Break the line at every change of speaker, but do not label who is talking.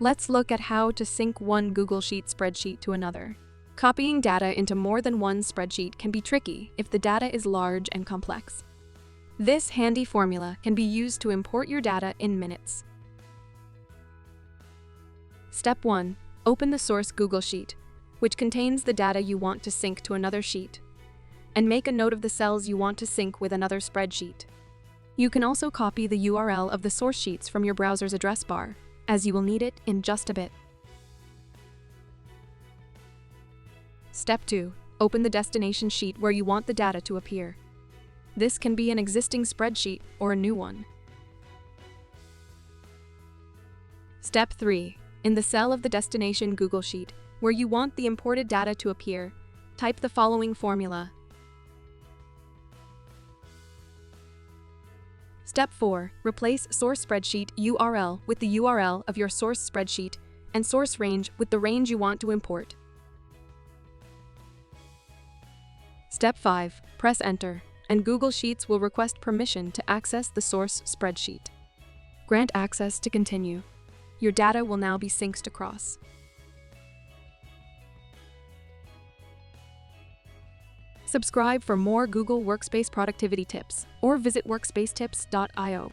Let's look at how to sync one Google Sheet spreadsheet to another. Copying data into more than one spreadsheet can be tricky if the data is large and complex. This handy formula can be used to import your data in minutes. Step 1. Open the source Google Sheet, which contains the data you want to sync to another sheet, and make a note of the cells you want to sync with another spreadsheet. You can also copy the URL of the source sheets from your browser's address bar, as you will need it in just a bit. Step 2. Open the destination sheet where you want the data to appear. This can be an existing spreadsheet or a new one. Step 3. In the cell of the destination Google Sheet, where you want the imported data to appear, type the following formula. Step 4. Replace source spreadsheet URL with the URL of your source spreadsheet and source range with the range you want to import. Step 5. Press Enter, and Google Sheets will request permission to access the source spreadsheet. Grant access to continue. Your data will now be synced across. Subscribe for more Google Workspace productivity tips or visit workspacetips.io.